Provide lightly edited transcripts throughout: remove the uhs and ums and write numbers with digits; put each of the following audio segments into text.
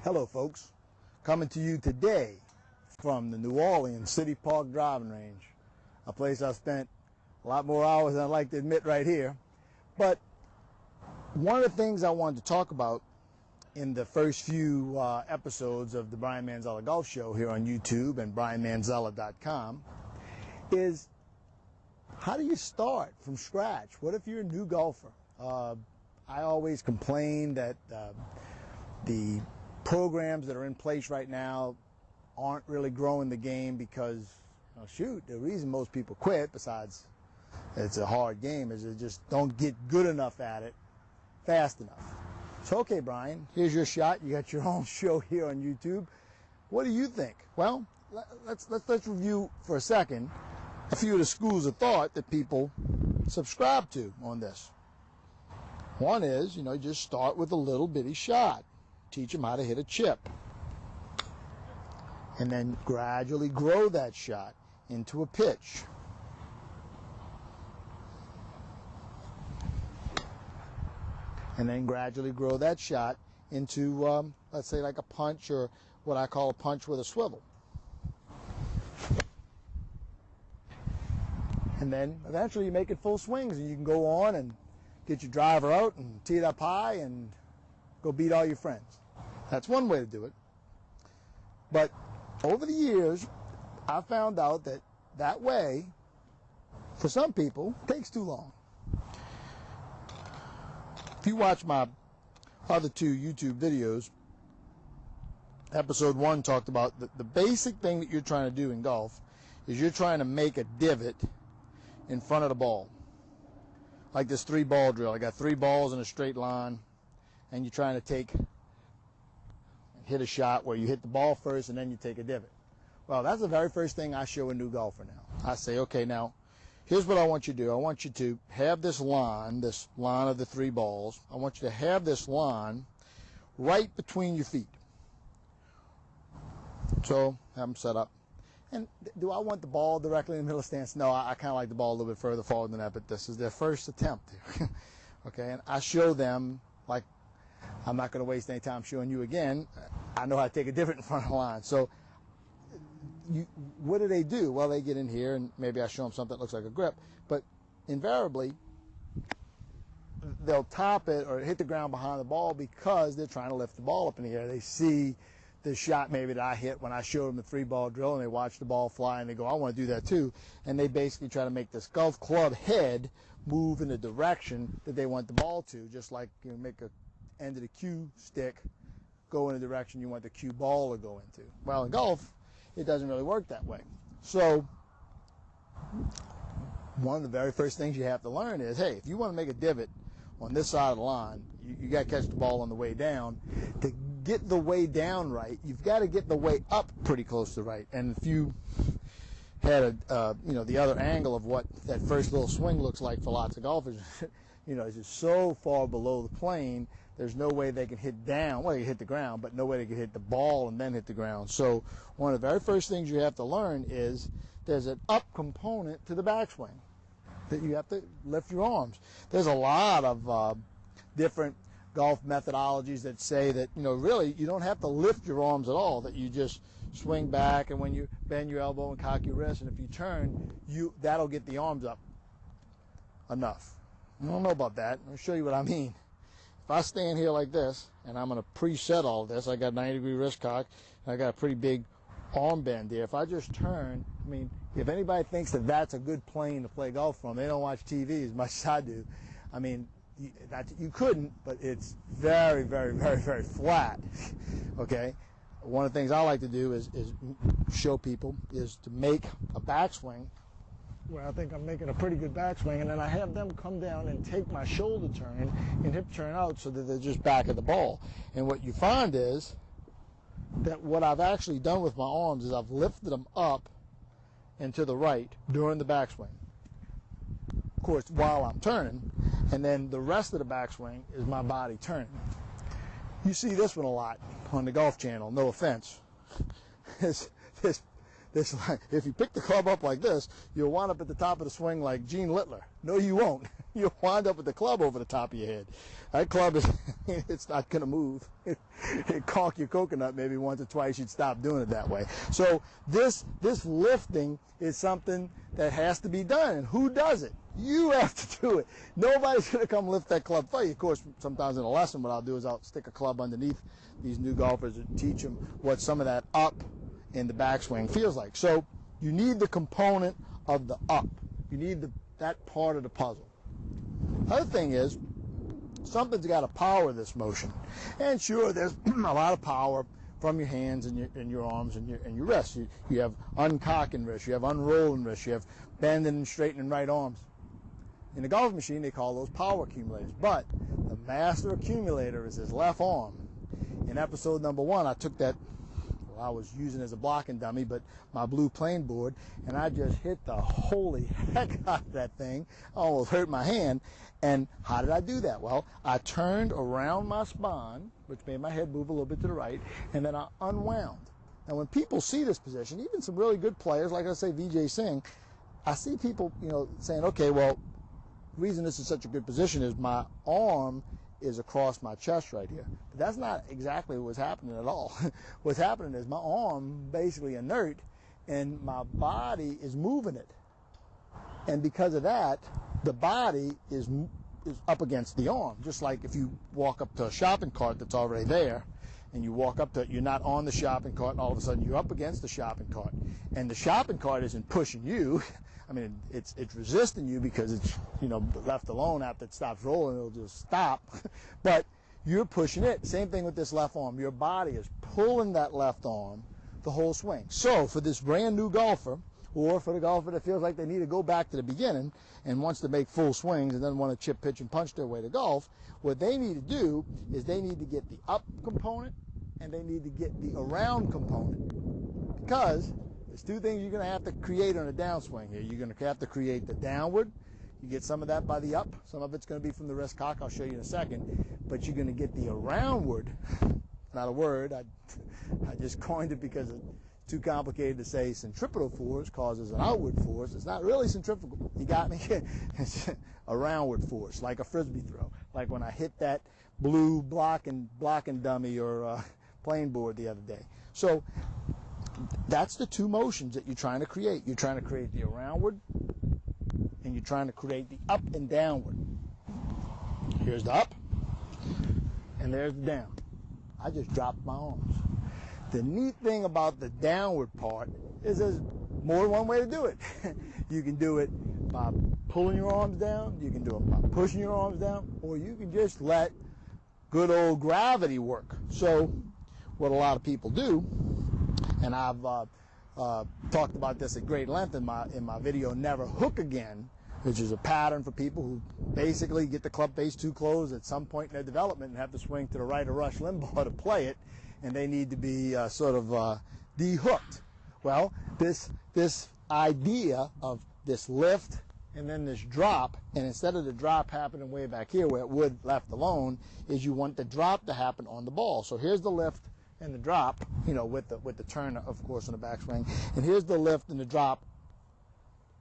Hello folks, coming to you today from the New Orleans City Park driving range, a place I've spent a lot more hours than I'd like to admit right here. But one of the things I wanted to talk about in the first few episodes of the BManz Golf Show here on YouTube and BManzella.com is, how do you start from scratch? What if you're a new golfer? I always complain that the programs that are in place right now aren't really growing the game because, the reason most people quit, besides it's a hard game, is they just don't get good enough at it fast enough. So, okay, Brian, here's your shot. You got your own show here on YouTube. What do you think? Well, let's review for a second a few of the schools of thought that people subscribe to on this. One is, just start with a little bitty shot. Teach them how to hit a chip. And then gradually grow that shot into a pitch. And then gradually grow that shot into, let's say, like a punch, or what I call a punch with a swivel. And then eventually you make it full swings, and you can go on and get your driver out and tee it up high and go beat all your friends. That's one way to do it. But over the years, I found out that that way, for some people, takes too long. If you watch my other two YouTube videos, episode 1 talked about the basic thing that you're trying to do in golf is you're trying to make a divot in front of the ball. Like this 3-ball drill. I got 3 balls in a straight line, and you're trying to hit a shot where you hit the ball first and then you take a divot. Well, that's the very first thing I show a new golfer now. I say, okay, now, here's what I want you to do. I want you to have this line of the 3 balls. I want you to have this line right between your feet. So, have them set up. And do I want the ball directly in the middle of the stance? No, I kind of like the ball a little bit further forward than that, but this is their first attempt. Okay, and I show them, like, I'm not going to waste any time showing you again. I know how to take a divot in front of the line. So what do? Well, they get in here, and maybe I show them something that looks like a grip. But invariably, they'll top it or hit the ground behind the ball because they're trying to lift the ball up in the air. They see the shot maybe that I hit when I showed them the 3-ball drill, and they watch the ball fly, and they go, I want to do that too. And they basically try to make this golf club head move in the direction that they want the ball to, just like make a end of the cue stick go in the direction you want the cue ball to go into. Well, in golf, it doesn't really work that way. So one of the very first things you have to learn is, hey, if you want to make a divot on this side of the line, you got to catch the ball on the way down. To get the way down right, you've got to get the way up pretty close to right. And if you had the other angle of what that first little swing looks like for lots of golfers, it's just so far below the plane, there's no way they can hit down. Well, they can hit the ground, but no way they can hit the ball and then hit the ground. So one of the very first things you have to learn is there's an up component to the backswing, that you have to lift your arms. There's a lot of different golf methodologies that say that, really you don't have to lift your arms at all, that you just swing back, and when you bend your elbow and cock your wrist, and if you turn, that'll get the arms up enough. I don't know about that. I'll show you what I mean. If I stand here like this, and I'm going to preset all of this, I got 90-degree wrist cock, and I got a pretty big arm bend here. If I just turn, if anybody thinks that that's a good plane to play golf from, they don't watch TV as much as I do. You couldn't, but it's very, very, very, very flat. Okay? One of the things I like to do is show people is to make a backswing where I think I'm making a pretty good backswing, and then I have them come down and take my shoulder turn and hip turn out so that they're just back of the ball. And what you find is that what I've actually done with my arms is I've lifted them up and to the right during the backswing. Of course, while I'm turning, and then the rest of the backswing is my body turning. You see this one a lot on the Golf Channel, no offense. If you pick the club up like this, you'll wind up at the top of the swing like Gene Littler. No, you won't. you'll wind up with the club over the top of your head. That club is, it's not going to move. It conk your coconut maybe once or twice. You'd stop doing it that way. So this lifting is something that has to be done. And who does it? You have to do it. Nobody's going to come lift that club for you. Of course, sometimes in a lesson, what I'll do is I'll stick a club underneath these new golfers and teach them what some of that up in the backswing feels like. So you need the component of the up. You need that part of the puzzle. Other thing is, something's got to power this motion. And sure, there's a lot of power from your hands and your arms and your wrists. You have uncocking wrists, you have unrolling wrists, you have bending and straightening right arms. In the golf machine, they call those power accumulators. But the master accumulator is his left arm. In episode number 1, I took that, well, I was using it as a blocking dummy, but my blue plane board, and I just hit the holy heck out of that thing. I almost hurt my hand. And how did I do that? Well, I turned around my spine, which made my head move a little bit to the right, and then I unwound. Now, when people see this position, even some really good players, like I say, Vijay Singh, I see people, saying, okay, well, the reason this is such a good position is my arm is across my chest right here. But that's not exactly what's happening at all. What's happening is my arm basically inert and my body is moving it. And because of that, the body is up against the arm. Just like if you walk up to a shopping cart that's already there and you walk up to it, you're not on the shopping cart, and all of a sudden you're up against the shopping cart. And the shopping cart isn't pushing you. I mean, it's resisting you because it's, left alone after it stops rolling, it'll just stop. But you're pushing it. Same thing with this left arm. Your body is pulling that left arm the whole swing. So for this brand new golfer, or for the golfer that feels like they need to go back to the beginning and wants to make full swings and doesn't want to chip, pitch, and punch their way to golf, what they need to do is they need to get the up component and they need to get the around component. Because there's two things you're going to have to create on a downswing here. You're going to have to create the downward. You get some of that by the up. Some of it's going to be from the wrist cock. I'll show you in a second. But you're going to get the aroundward. Not a word. I just coined it because it's too complicated to say. Centripetal force causes an outward force. It's not really centrifugal. You got me? It's a aroundward force, like a frisbee throw. Like when I hit that blue blocking dummy or plane board the other day. So that's the two motions that you're trying to create. You're trying to create the aroundward, and you're trying to create the up and downward. Here's the up, and there's the down. I just dropped my arms. The neat thing about the downward part is there's more than one way to do it. You can do it by pulling your arms down, you can do it by pushing your arms down, or you can just let good old gravity work. So what a lot of people do, and I've talked about this at great length in my video, Never Hook Again, which is a pattern for people who basically get the club face too close at some point in their development and have to swing to the right of Rush Limbaugh to play it, and they need to be sort of de-hooked. Well, this idea of this lift and then this drop, and instead of the drop happening way back here where it would left alone, is you want the drop to happen on the ball. So here's the lift and the drop, with the turn, of course, on the backswing. And here's the lift and the drop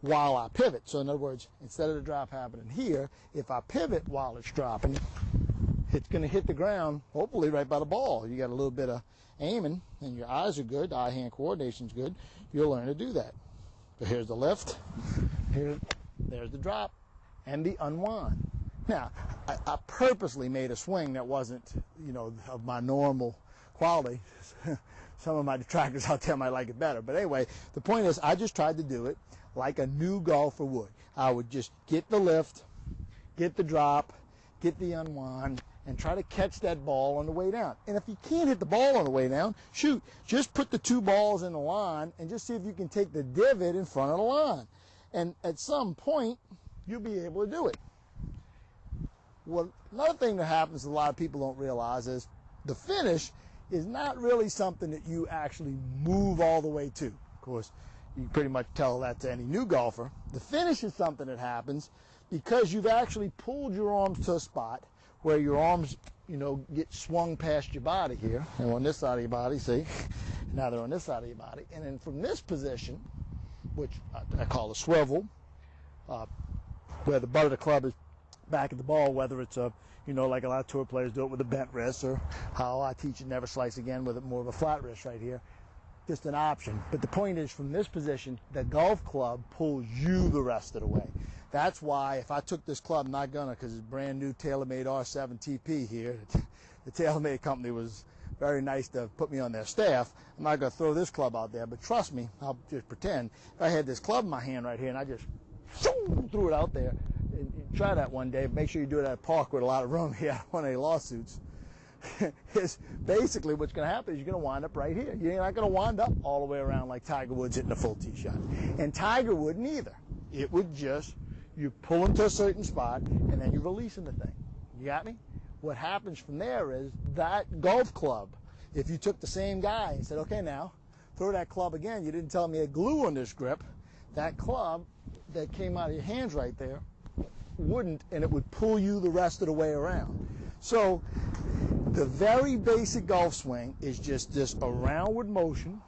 while I pivot. So in other words, instead of the drop happening here, if I pivot while it's dropping, it's going to hit the ground, hopefully right by the ball. You got a little bit of aiming, and your eyes are good, eye-hand coordination's good. You'll learn to do that. So here's the lift, there's the drop, and the unwind. Now, I purposely made a swing that wasn't, of my normal quality. Some of my detractors out there might like it better. But anyway, the point is I just tried to do it like a new golfer would. I would just get the lift, get the drop, get the unwind, and try to catch that ball on the way down. And if you can't hit the ball on the way down, shoot, just put the two balls in the line and just see if you can take the divot in front of the line. And at some point, you'll be able to do it. Well, another thing that happens a lot of people don't realize is the finish is not really something that you actually move all the way to. Of course, you can pretty much tell that to any new golfer. The finish is something that happens because you've actually pulled your arms to a spot where your arms, get swung past your body here. And on this side of your body, see? Now they're on this side of your body. And then from this position, which I call a swivel, where the butt of the club is back at the ball, whether it's a, you know, like a lot of tour players do it with a bent wrist, or how I teach you never slice again with more of a flat wrist right here. Just an option. But the point is, from this position, the golf club pulls you the rest of the way. That's why if I took this club, I'm not gonna, because it's brand new TaylorMade R7 TP here. The TaylorMade company was very nice to put me on their staff. I'm not gonna throw this club out there, but trust me, I'll just pretend. If I had this club in my hand right here and I just threw it out there, and try that one day. Make sure you do it at a park with a lot of room here. I don't want any lawsuits. Is basically what's going to happen is you're going to wind up right here. You're not going to wind up all the way around like Tiger Woods hitting a full tee shot. And Tiger wouldn't either. It would just, you pull him to a certain spot, and then you're releasing the thing. You got me? What happens from there is that golf club, if you took the same guy and said, okay, now, throw that club again. You didn't tell me a glue on this grip. That club that came out of your hands right there wouldn't, and it would pull you the rest of the way around. So the very basic golf swing is just this aroundward motion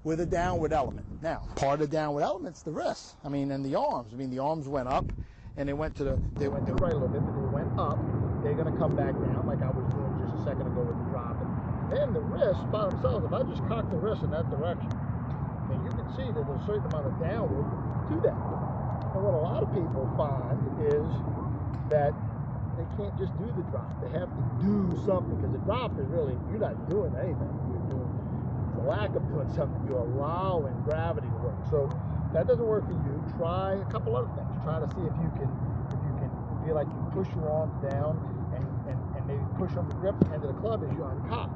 with a downward element. Now, part of the downward element's the wrist. I mean, and the arms. I mean, the arms went up, and they went to the right a little bit, but they went up. They're going to come back down, like I was doing just a second ago with the dropping. Then the wrists by themselves, if I just cock the wrist in that direction, then you can see that there's a certain amount of downward to that. And what a lot of people find is that they can't just do the drop. They have to do something, because the drop is really, you're not doing anything. You're doing the lack of doing something. You're allowing gravity to work. So if that doesn't work for you, try a couple other things. Try to see if you can feel like you push your arms down and maybe push on the grip end of the club as you uncock.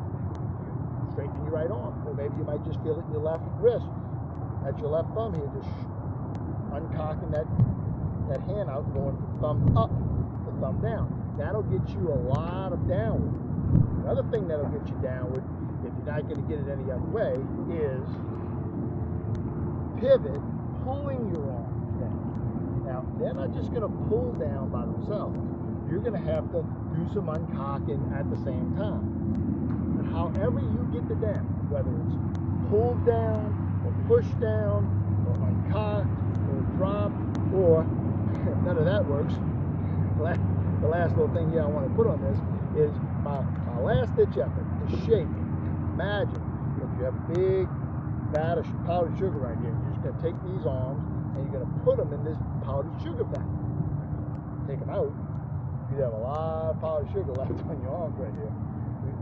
Straighten your right arm. Or maybe you might just feel it in your left wrist. That's your left thumb here, just uncocking that hand out, going from thumb up to thumb down. That'll get you a lot of downward. Another thing that'll get you downward, if you're not going to get it any other way, is pivot, pulling your arms down. Now, they're not just going to pull down by themselves. You're going to have to do some uncocking at the same time. And however you get the down, whether it's pulled down, or pushed down, or uncocked, or dropped, or none of that works. The last little thing here I want to put on this is my last ditch effort, the shake. Imagine that you have a big vat of powdered sugar right here. You're just going to take these arms and you're going to put them in this powdered sugar vat. Take them out, you have a lot of powdered sugar left on your arms right here.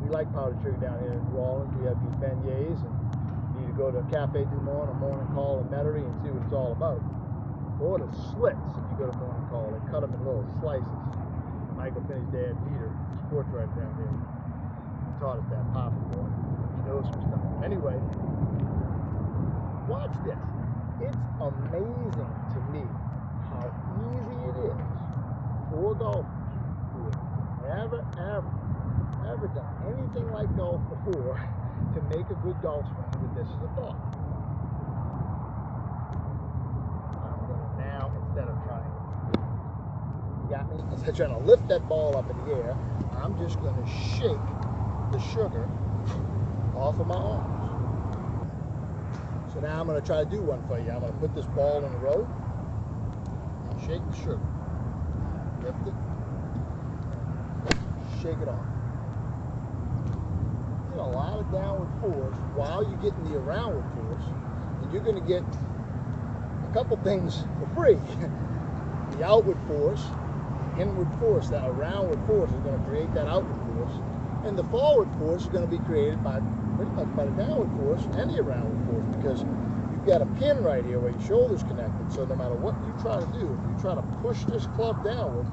We like powdered sugar down here in New Orleans. We have these beignets, and you need to go to Cafe Du Monde or Morning Call in Metairie and see what it's all about. Or the slits, if you go to Morning Call, they cut them in little slices. Michael Finney's dad, Peter, sports right down here, he taught us that popping boy. He knows some stuff. Anyway, watch this. It's amazing to me how easy it is for golfers who have ever done anything like golf before to make a good golf swing with this as a thought. I'm going to now, instead of trying, got me? Instead of trying to lift that ball up in the air, I'm just going to shake the sugar off of my arms. So now I'm going to try to do one for you. I'm going to put this ball in a row and shake the sugar. Lift it. Shake it off. You get a lot of downward force while you're getting the aroundward force, and you're going to get a couple things for free. The outward force, inward force, that aroundward force is going to create that outward force, and the forward force is going to be created by pretty much by the downward force and the aroundward force, because you've got a pin right here where your shoulder's connected. So no matter what you try to do, if you try to push this club downward,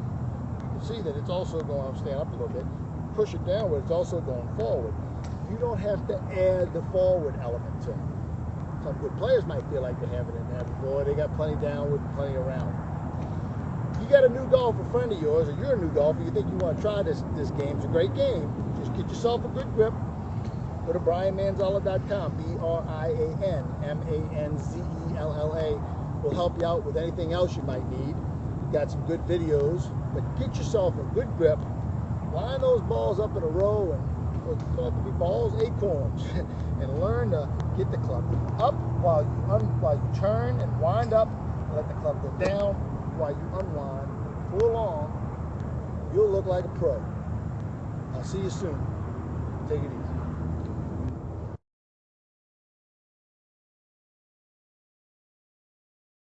you can see that it's also going, I'm standing up a little bit, push it downward, it's also going forward. You don't have to add the forward element to it. Some good players might feel like they have it in there, but boy, they got plenty downward and plenty around. You got a new golfer friend of yours, or you're a new golfer, you think you want to try this game, it's a great game. Just get yourself a good grip. Go to BrianManzella.com, BrianManzella. Will help you out with anything else you might need. We've got some good videos, but get yourself a good grip. Line those balls up in a row, and don't have to be balls, acorns, and learn to get the club up while you turn and wind up, and let the club go down while you unwind before long, you'll look like a pro. I'll see you soon. Take it easy.